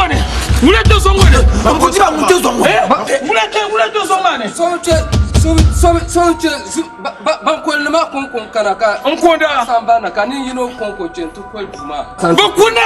songwane. Mulete songwane. Bakutira mulete songwane. Mulete songwane. Soche bankwele ma kon kana ka Nkonda samba na kani yino konko chentu ko juma Bukuna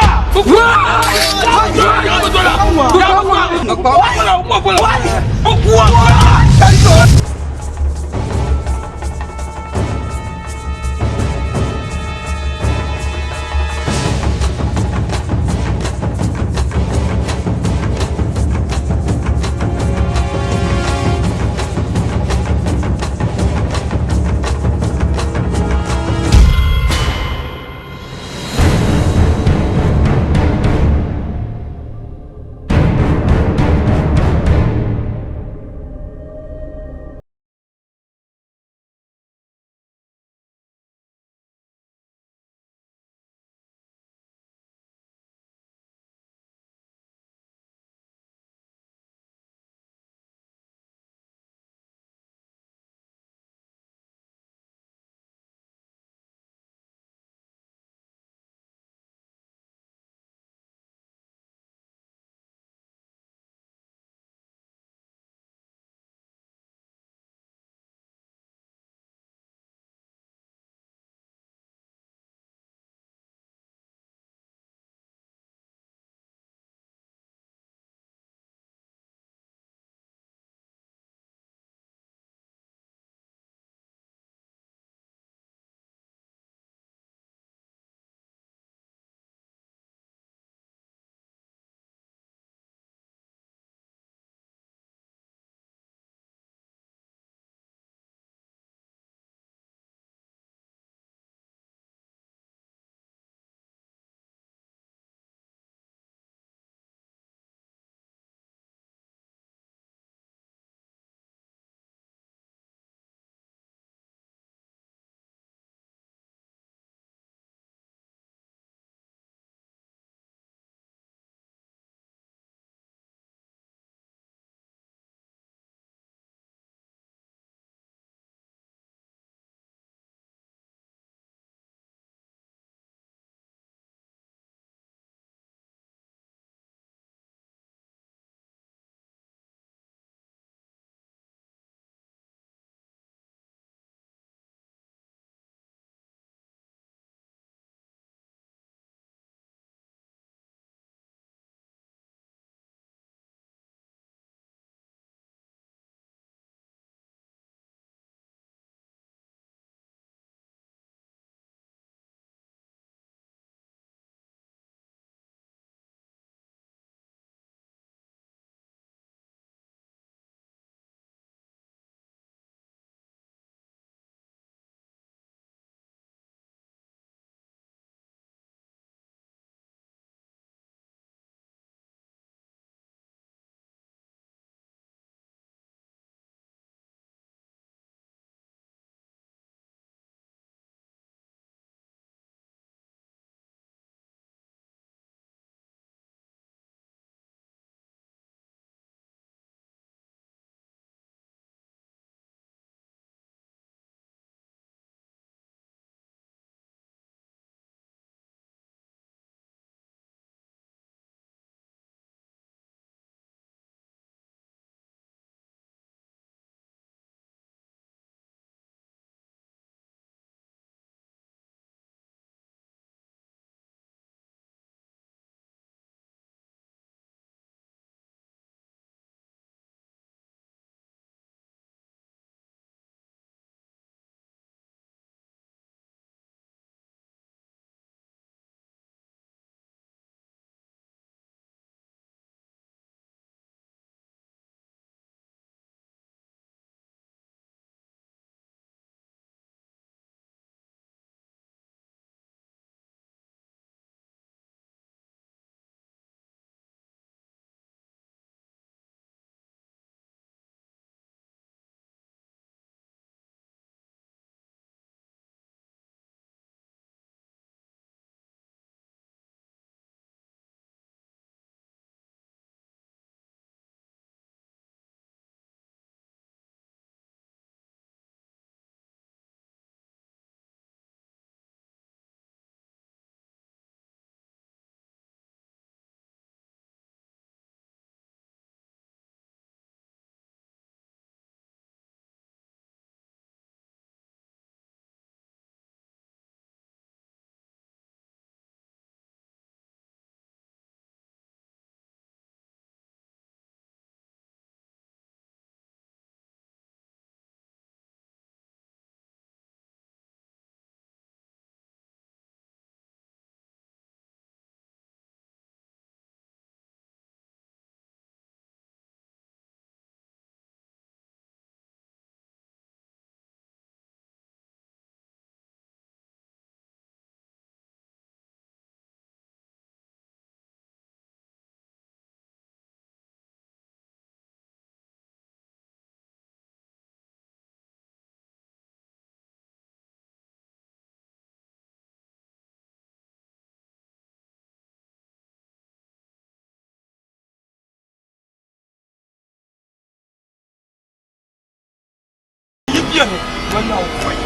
jeni wala fay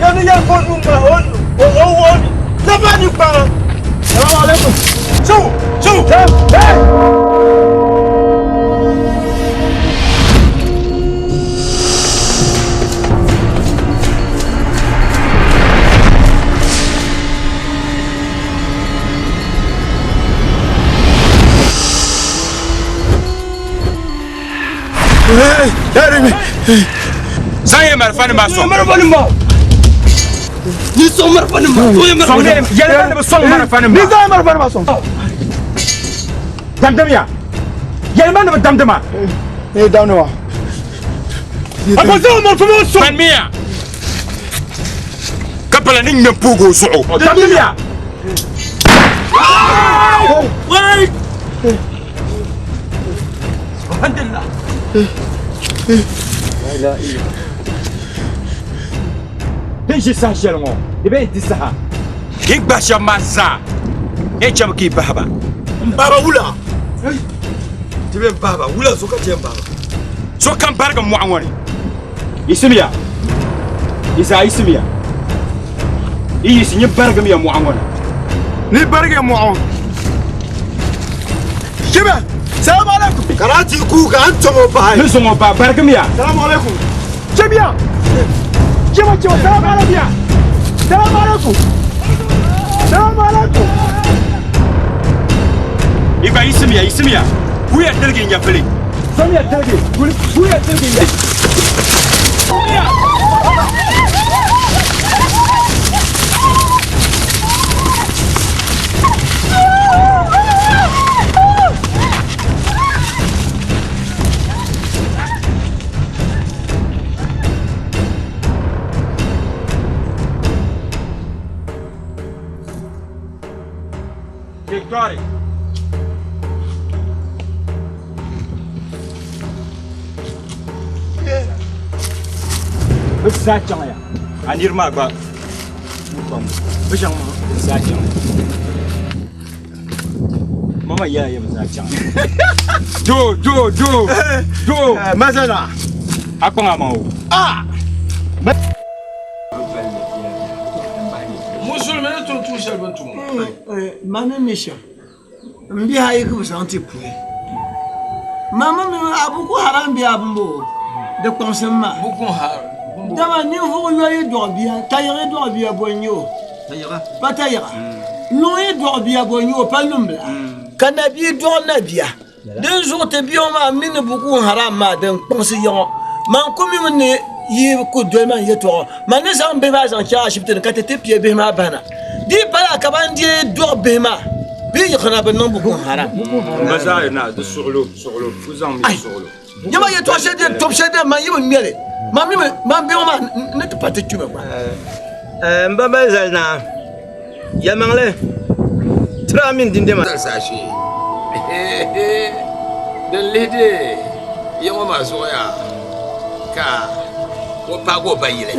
yani ya ko umma on o zamani pa assalamu alaikum شو Saya marfani ma so. marfani ma. Ni so marfani ma. So ne yalla ne so marfani ma. Ni so marfani ma so. Damdam ya. Yalla ne damdama. Damdama. Ako so marfani so. Ban miya. Kapala ning ne pugo so. Damdam ya. Wait. Alhamdulillah. لا إله ليش ساشر مو يبين تسها يكبر شماسا يجمع كي بابا بابا ولا تبين بابا ولا سوكا تيم بابا سوكا بارك معوني يسميا يسميا يسمي بارك ميا معوني ني بارك يا معون شبه السلام عليكم كراتي كوكا انتم وباي نسمو بارك ميا السلام عليكم شبيا شبا السلام عليكم السلام عليكم السلام عليكم يبقى يسميا ويا تلقي يا فلي سميا تلقي ويا تلقي Victoria. بس ساعة يا أنير ما قال بس أنا ساعة ماما يا ساعة جو مثلا أكو ما هو مسلمين توش البنتو Mama mission. Mbi hayi ku santi puye. Mama mi abuku haram bi abumbo. De consommation. Beaucoup haram. Dama ni vo yoye do biya, tayere do biya bonyo. Tayera. Pas tayera. Loye do biya bonyo pas lumbla. Kana bi do na biya. Den jour te biyo ma min beaucoup haram ma den consommation. Man komi ne yi ko do man yeto. Man ne san be ba san cha shibte ka te piye be ma bana. Di para kabandi do be ma. بيجي خنا بنوم بكون حرام مزاينا السعلو وزام السعلو يما يتوشى دي توشى دي ما يبون ميري ما بيوم ما نتبات تجيبه مبابا زلنا يا مغلي ترى من دين دما ساشي دليدي يوم ما زويا كا وباغو بايله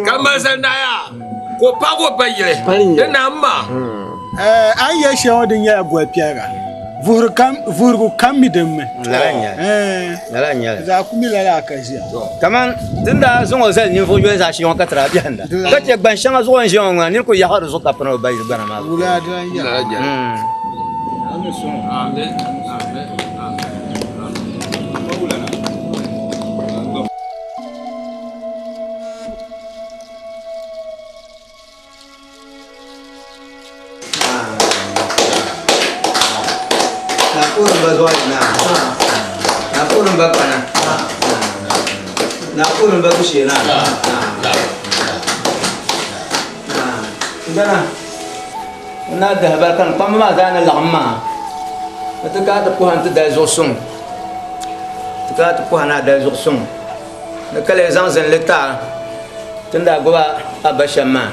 كما زنايا وباغو بايله دنامما an yi shi wadin ya abuwa fiyaga vurgu kan mi din me lalanya za ku mi lala ka shi kaman tunda sun wasa ni fo yesa shi on katra bianda kace ban shanga zo on jon ni ko ya haru zo ta pano bai bana ma wula da ya Napurun bazwai napurun bakana napurun bakushi na dana na da barkan pamma zana lamma taka ta ko hanta da zo sun taka ta ko hana da zo sun da kale zan zan leta tunda goba abashamma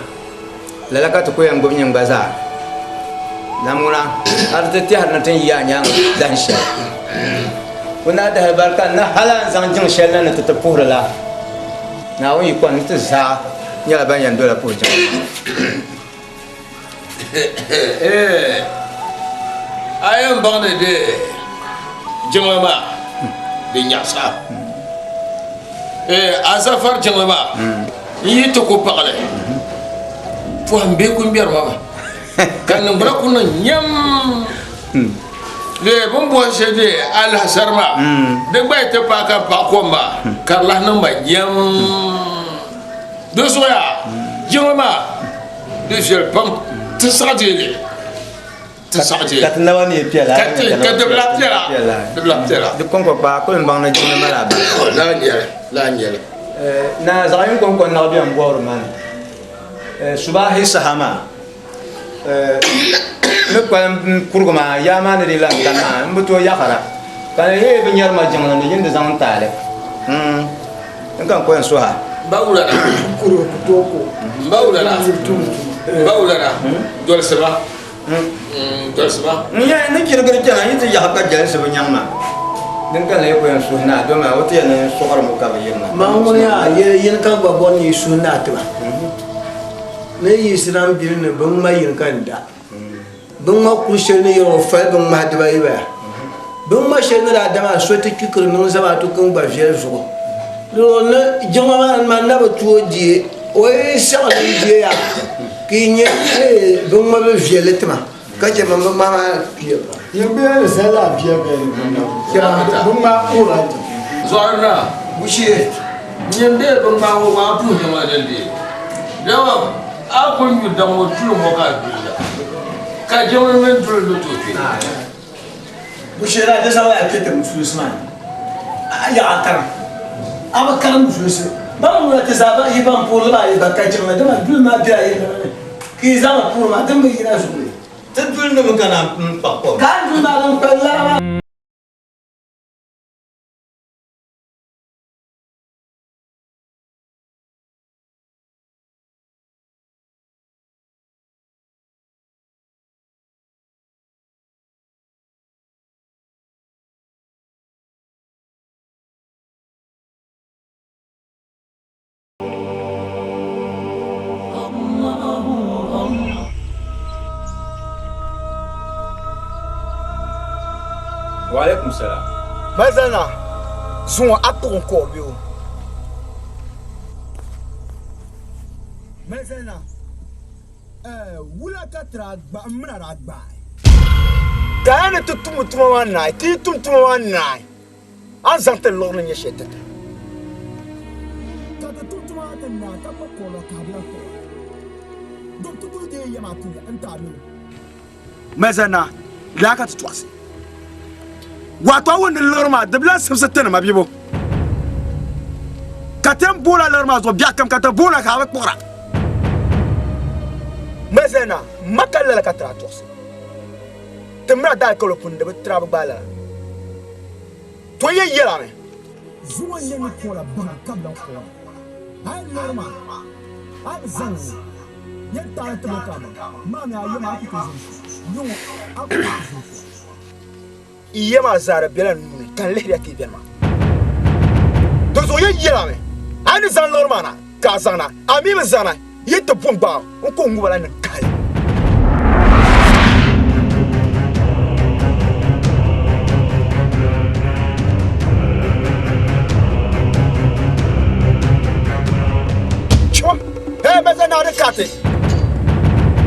lalaka ta ko yan gobnyan baza namuna artati harna tan ya nyang dan sha kuna da barka na halan zan jin shella na ta pura la na wani kwan ta za ya ban yan dola poja Ayam bang de jengama de nyasa. Azafar jengama. Yi to ko pakale. Fo ambe ko mbiar mama. Kan mbra ko na nyam. Le bon bo cede al hasarma. De bay te pa ka pa komba. Karlah no ba nyam. De soya. Jengama. De jel pam. Tsadele. Tsadele. Kat na wani piala. Kat de bla piala. De bla piala. De konko ba ko mbang na jina mala ba. La nyele. Na zaim konko na bi am gor man. Subahi sahama. Ne kwam kurguma ya man ri lan kana mbuto yakara. Kana ye bi nyar ma jangna ni yinde zan tale. Nkan ko en soha. Bawula na kuro kutoko bawula na bawula na dol seba dol seba Nya ne kira gari jana yiti ya ka jale sebe nyamma. Den kan le ko en sohna do ma wote ne sohar mo ka be yemma. mango ya yen kan ba bon yi sunna tba ne yi siram bir ne ban ma yin kan da ban ma ku shene yo fa ban ma da yi ba ban ma shene da da ma so te kikir no zaba to kan ba fier zo do ne jama man na ba tuo die o yi sa die ya ki nye ban ma be fier letma ka je ma pier Yembe ya sala pia be no. Ya buma ura. zorna bushi nyembe ban ma wo ma pu jama dalde dawa a ko nyu da mo tulu mo ka bila ka jama men tulu do to fi bushira da sawa ya kete musulman ya akara aba karam musulman ba mu ta zaba iban pulu ba ba ka jama da ma dul ma biya yi ki zama pulu ma dan bai ina su ne Tadul ne kana pakko. kan dul ma dan palla Wa alaikum salam. Mazana zuwa akon ko biyo. Mazana wula ka tra gba mna ra gba. Kana to tum wa nai, ti tum wa nai. An zante lo ne shete. Ka to tum wa na ka ko lo ka bla ko. Do to de yama tu anta no. Mazana la ka twasi. Wato wani lorma da bla sabsatan ma bibo katem bola lorma zo biya kam kata bola ka wak pora mazena makalla la katra tos temra dal ko pun de tra bala to ye yela me zuwa ye ni ko la bana kam da ko ai lorma ai zan ye ta ta kam ma me ayi ma ko yo aku iye ma zara bela nuni kan lehri ati belma dozo ye yela me ani zan lormana ka zana ami me zana yete bomba ko ngubala nan kai chwa me zana de kate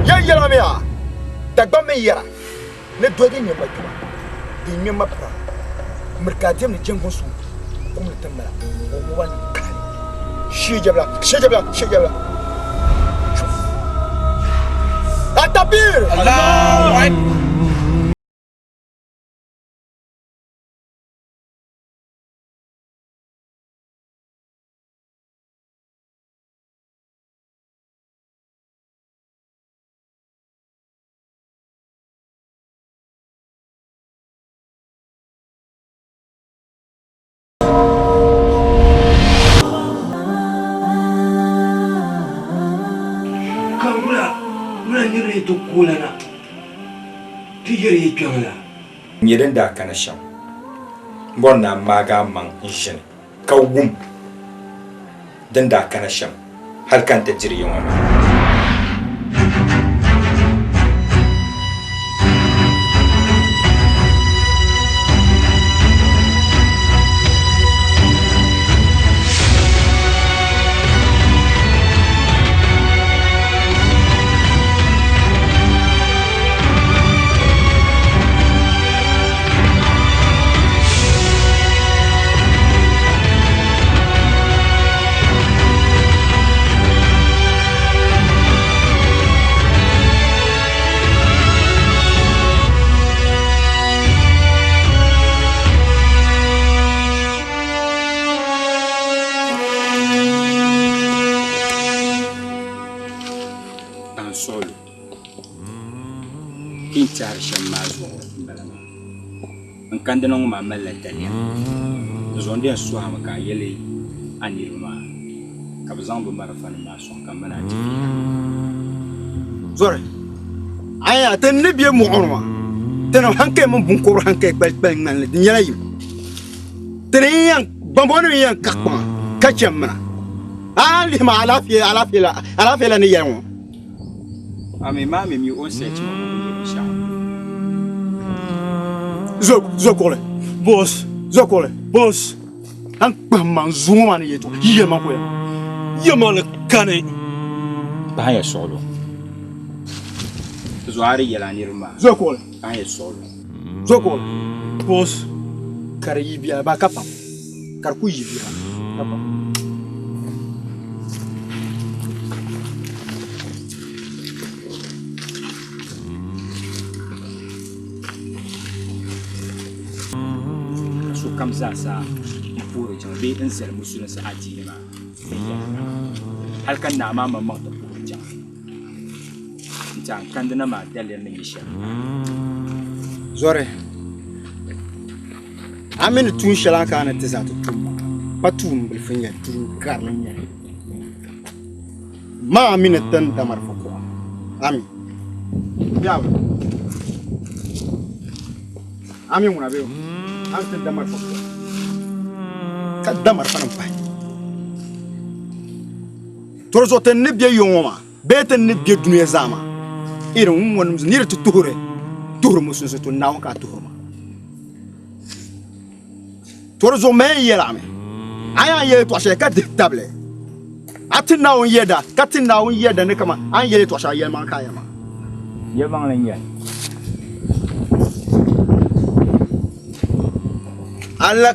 ye yela me ya dagba me yera ne dogi nyamba kuma di nyama pra merkajem ni jengon su kum le tambala o wan kali shejabla atabir Allahu akbar to kulana tijeri kyamla Nyeden da kana sham. Bonna maga man inshin. Ka wum. Dan da kana sham. Har kan ta jiri yawan. kandi niŋ maa malila daliya zondi n suhami ka a yɛli a niriba maa ka bɛ zaŋ bɛ marafanima maa sɔŋ ka mana ti zore aya te ne bie muɣurima te na hanke mun bun kobra hanke kpal ngale din yala yim te ne yan bamboni yan kakpa ka chemna ali ma ala fi la ne yan ami maa mi on sɛ ti ma ko sha zokole boss an kpam man zuma ne yeto yema ko yema le kane ba ya sɔɣilo zuɣari yɛla niriba maa zokole ba ya sɔɣilo zokole boss kar yi biya ba kapam kar ku yi biya kapam kam zaasa n puhiri jaŋa bee n zali musulinsi adiini maa hali ka naa maa maŋ ti puhiri jaŋa n ti an kandi na maa daliya ni yi shɛli zore amini tun shɛla ka ni ti za ti tum pa tuum bilifi nyɛ tuum karili nyɛ maa amini tin damar fo kuɣa ami biabu ami ŋuna beo an tin damar fo kuɣa ka damar fana pahi toro zo tin ni bie yɔŋɔ ma bee tin ni bie duniya zaa ma irin ŋun wɔnim niri ti tuhiri mu sunsi to naawun ka tuhiri ma toro zo mɛ yɛla mi an y'a yɛli tɔɣa ka dihi tabili a ti naawun yɛda ka ti naawun yɛda ni kama an yɛli tɔɣa shɛli yɛlimaŋ ka yɛma yɛlimaŋ la nyɛli Allah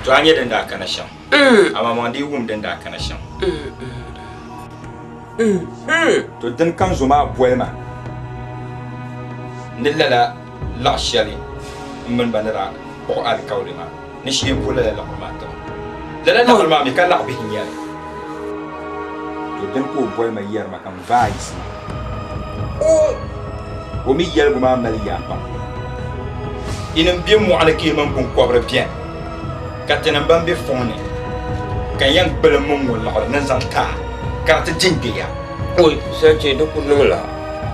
to an yɛ din daa kana shɛm amma ma di wum din daa kana shɛm to din kan zo maa bɔli ma ni lala laɣ shɛli n mini ba ni da kpuɣi alikawli maa ni shee bo lala laɣiri maa tiŋa lala laɣiri maa mi ka laɣ bihi nyɛli to din ka o bɔli ma yɛrima kam vaayisi o mi yɛligu maa mali yaa pam inin bɛ mɔɣuni ka yi mini binkɔbiri bɛni ka tinim ban bɛ fɔŋni ka yɛn gbilim min ŋɔ laɣiri ni zaŋ kaa ka ti dindiya oi sɛche di ku niŋ la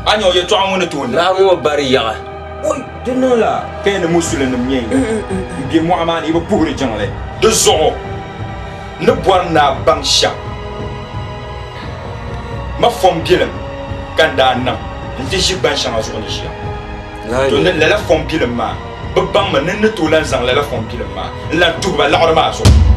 a nyɛ o yɛltɔɣa ŋɔ ni tooni laa ŋɔ bari yaɣa oi di niŋ la ka yɛn ni musulinim nyɛ yi n bɛ mɔɣu maa ni yi bi puhiri jiŋli di zuɣu ni bɔri naa baŋ shɛm ma fɔm bilim ka n daa niŋ n ti ʒi gban shɛŋa zuɣu ni ʒiya to ni lala fɔm bilim maa bɛ baŋmi ni tooi lan zaŋ lala fɔm bilim maa n lan tuhi ba laɣiri maa zuɣu